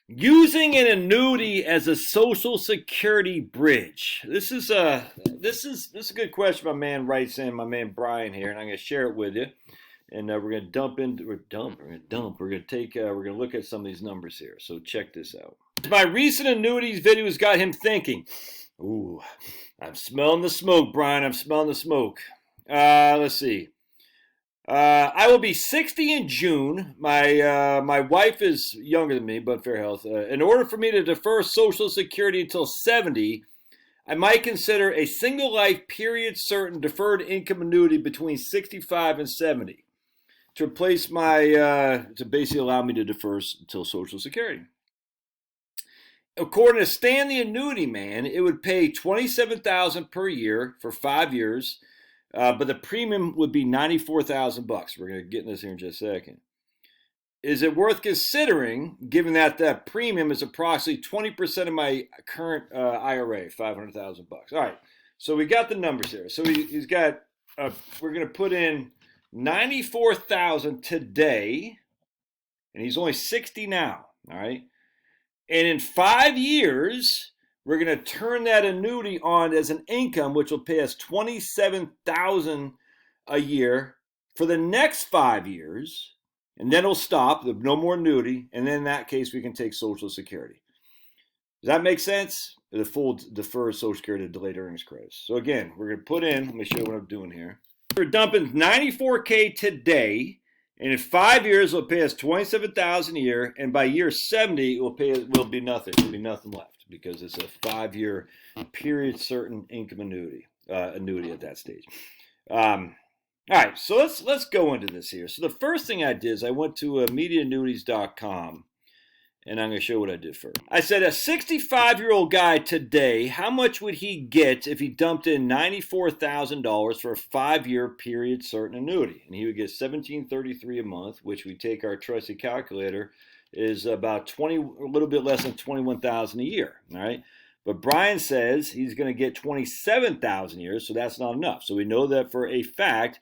Using an annuity as a Social Security bridge. This is a good question. My man writes in, my man Brian here, and I'm going to share it with you. And we're going to look at some of these numbers here. So check this out. My recent annuities videos got him thinking. Ooh, I'm smelling the smoke, Brian. I'm smelling the smoke. Let's see. I will be 60 in June. My wife is younger than me, but fair health. In order for me to defer Social Security until 70, I might consider a single life period certain deferred income annuity between 65 and 70 to replace to basically allow me to defer until Social Security. According to Stan the Annuity Man, it would pay $27,000 per year for 5 years. But the premium would be $94,000. We're going to get in this here in just a second. Is it worth considering, given that that premium is approximately 20% of my current IRA, $500,000? All right, so we got the numbers here. So he's got. We're going to put in $94,000 today, and he's only 60 now. All right, and in 5 years, we're going to turn that annuity on as an income, which will pay us $27,000 a year for the next 5 years, and then it'll stop. No more annuity, and then in that case, we can take Social Security. Does that make sense? The full deferred Social Security delayed earnings credits. So again, we're going to put in. Let me show you what I'm doing here. We're dumping $94K today. And in 5 years, it'll pay us $27,000 a year, and by year 70, will be nothing. It'll be nothing left because it's a 5-year period certain income annuity at that stage. All right, so let's go into this here. So the first thing I did is I went to mediaannuities.com, and I'm going to show what I did first. I said a 65-year-old guy today, how much would he get if he dumped in $94,000 for a 5-year period certain annuity? And he would get $17.33 a month, which we take our trusty calculator, is about a little bit less than $21,000 a year. All right, but Brian says he's going to get $27,000 a year, so that's not enough. So we know that for a fact.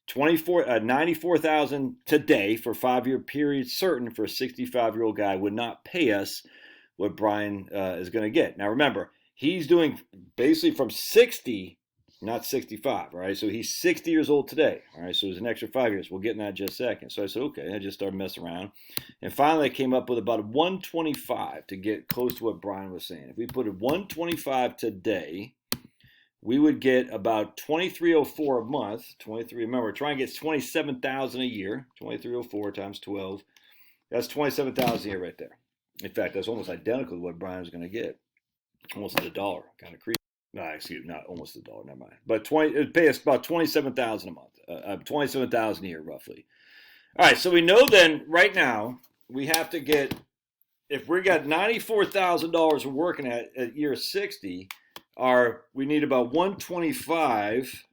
$94,000 today for a 5-year period certain for a 65-year-old guy would not pay us what Brian is going to get. Now remember, he's doing basically from 60, not 65, all right? So he's 60 years old today, all right? So there's an extra 5 years. We'll get in that in just a second. So I said, okay. I just started messing around. And finally, I came up with about 125 to get close to what Brian was saying. If we put a 125 today, we would get about $23.04 a month. Remember, we're trying to get $27,000 a year. $23.04 times 12. That's $27,000 a year right there. In fact, that's almost identical to what Brian was going to get. Almost $1. Kind of creepy. No, excuse me, not almost $1. Never mind. But it would pay us about $27,000 a month. $27,000 a year, roughly. All right, so we know then, right now, we have to get, if we got $94,000 we're working at year 60, we need about 125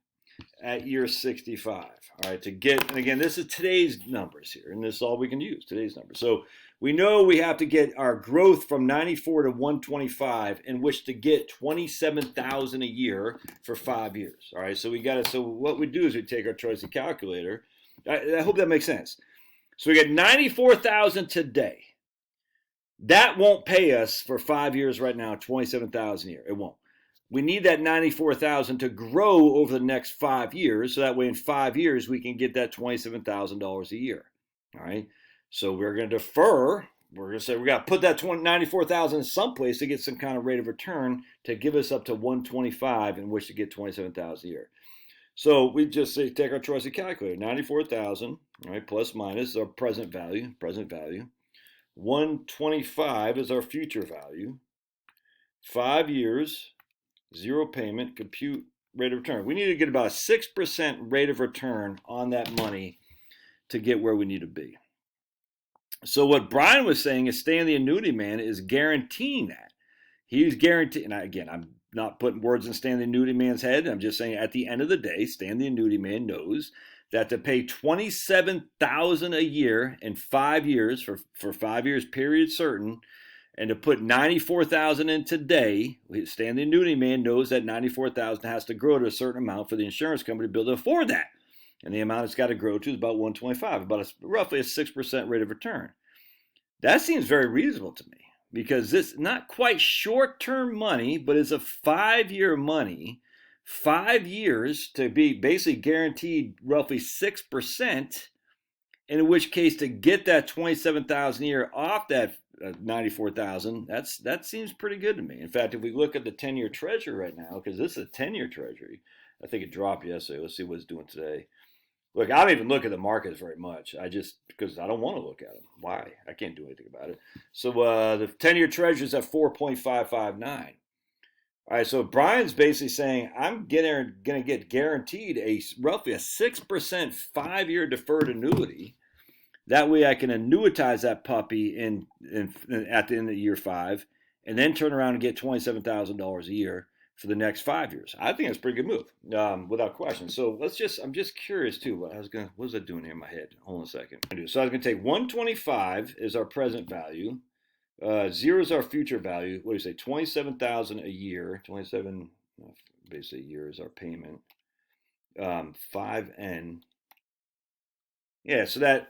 at year 65. All right, to get, and again, this is today's numbers here, and this is all we can use, today's numbers. So we know we have to get our growth from 94 to 125, in which to get 27,000 a year for 5 years. All right, so so what we do is we take our choice of calculator. I hope that makes sense. So we get 94,000 today. That won't pay us for 5 years right now, 27,000 a year. It won't. We need that 94,000 to grow over the next 5 years, so that way in 5 years we can get that $27,000 a year. All right. So we're going to defer. We're going to say we got to put that 94,000 someplace to get some kind of rate of return to give us up to 125 in which to get 27,000 a year. So we just say take our choice of calculator. 94,000, all right, plus minus our present value. 125 is our future value. 5 years. Zero payment, compute rate of return. We need to get about a 6% rate of return on that money to get where we need to be. So what Brian was saying is Stan the Annuity Man is guaranteeing that. He's guaranteeing, and again, I'm not putting words in Stan the Annuity Man's head. I'm just saying at the end of the day, Stan the Annuity Man knows that to pay $27,000 a year in 5 years for 5 years period certain, and to put $94,000 in today, Stan the Annuity Man knows that $94,000 has to grow to a certain amount for the insurance company to be able to afford that. And the amount it's got to grow to is about 125, roughly a 6% rate of return. That seems very reasonable to me. because this not quite short-term money, but it's a 5-year money, 5 years to be basically guaranteed roughly 6%. In which case, to get that 27,000 a year off that 94,000, that seems pretty good to me. In fact, if we look at the 10-year Treasury right now, because this is a 10-year Treasury, I think it dropped yesterday. Let's see what it's doing today. Look, I don't even look at the markets very much. Because I don't want to look at them. Why? I can't do anything about it. So the 10-year Treasury is at 4.559. All right, so Brian's basically saying I'm going to get guaranteed roughly a 6% 5-year deferred annuity. That way I can annuitize that puppy at the end of year 5 and then turn around and get $27,000 a year for the next 5 years. I think that's a pretty good move, without question. So I'm just curious too. What was I doing here in my head? Hold on a second. So I was going to take 125 is our present value. 0 is our future value. What do you say? 27,000 a year. 27, basically a year is our payment. 5N. Yeah, so that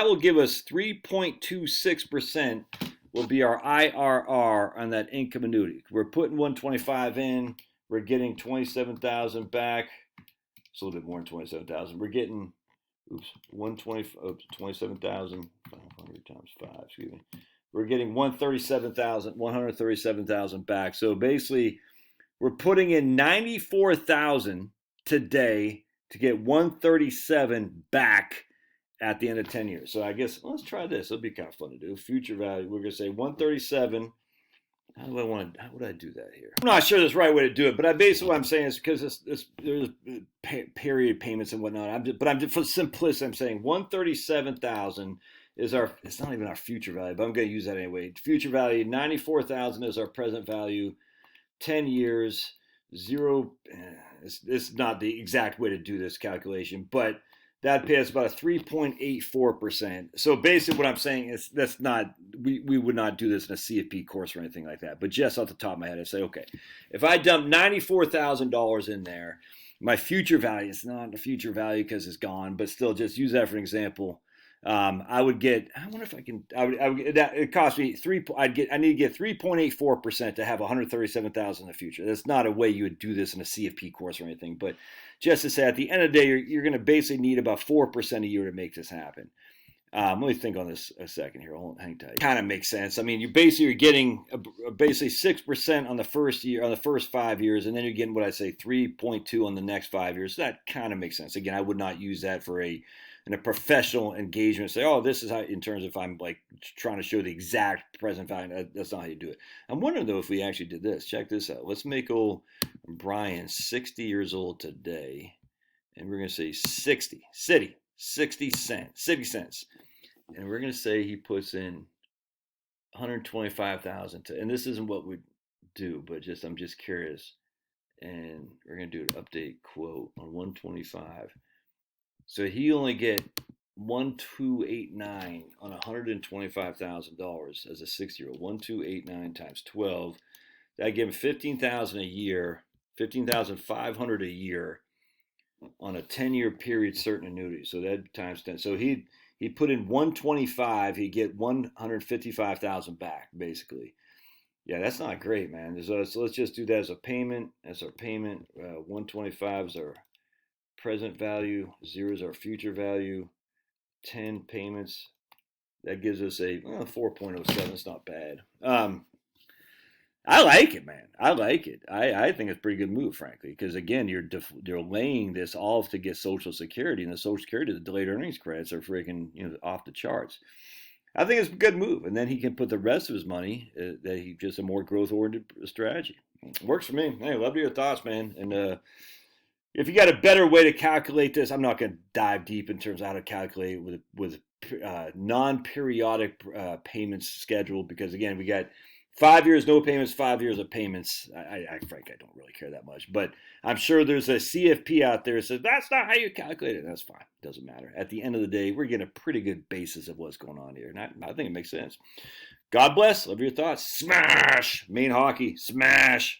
will give us 3.26% will be our IRR on that income annuity. We're putting 125 in. We're getting 27,000 back. It's a little bit more than 27,000. We're getting, 27,000 times 5. Excuse me. We're getting 137,000 back. So basically, we're putting in 94,000 today to get 137 back at the end of 10 years. So I guess let's try this. It'll be kind of fun to do. Future value. We're going to say 137. How would I do that here? I'm not sure there's the right way to do it, but basically what I'm saying is because there's period payments and whatnot. For simplicity, I'm saying 137,000 is it's not even our future value, but I'm going to use that anyway. Future value, 94,000 is our present value. 10 years, 0. It's not the exact way to do this calculation, but that pays about a 3.84%. So basically what I'm saying is we would not do this in a CFP course or anything like that. But just off the top of my head, I say, okay, if I dump $94,000 in there, my future value, it's not the future value because it's gone, but still just use that for an example. I would get, I wonder if I can, it cost me I need to get 3.84% to have 137,000 in the future. That's not a way you would do this in a CFP course or anything, but just to say at the end of the day, you're going to basically need about 4% a year to make this happen. Let me think on this a second here. Hold on, hang tight. Kind of makes sense. I mean, you're getting basically 6% on the first year, on the first 5 years, and then you're getting what I say 3.2 on the next 5 years. So that kind of makes sense. Again, I would not use that in a professional engagement. Say, oh, this is how, in terms of if I'm like trying to show the exact present value. That's not how you do it. I'm wondering though if we actually did this. Check this out. Let's make old Brian 60 years old today, and we're gonna say 60 cents. And we're going to say he puts in 125,000 and this isn't what we do, but I'm just curious. And we're going to do an update quote on 125. So he only get 1,289 on $125,000 as a 6-year-old. 1,289 times 12. That give him 15,000 a year, 15,500 a year on a 10-year period certain annuity. So that times 10. So he put in 125, he'd get 155,000 back, basically. Yeah, that's not great, man. So let's just do that as a payment. That's our payment. 125 is our present value. 0 is our future value. 10 payments. That gives us a 4.07. It's not bad. I like it, man. I like it. I think it's a pretty good move, frankly, because again, you're laying this off to get Social Security, and the Social Security, the delayed earnings credits are freaking off the charts. I think it's a good move, and then he can put the rest of his money that he just a more growth-oriented strategy. Works for me. Hey, love to hear your thoughts, man. And if you got a better way to calculate this, I'm not going to dive deep in terms of how to calculate with non-periodic payments scheduled, because again, we got 5 years, no payments, 5 years of payments. Frankly, I don't really care that much. But I'm sure there's a CFP out there that says, that's not how you calculate it. That's fine. Doesn't matter. At the end of the day, we're getting a pretty good basis of what's going on here. And I think it makes sense. God bless. Love your thoughts. Smash. Maine hockey. Smash.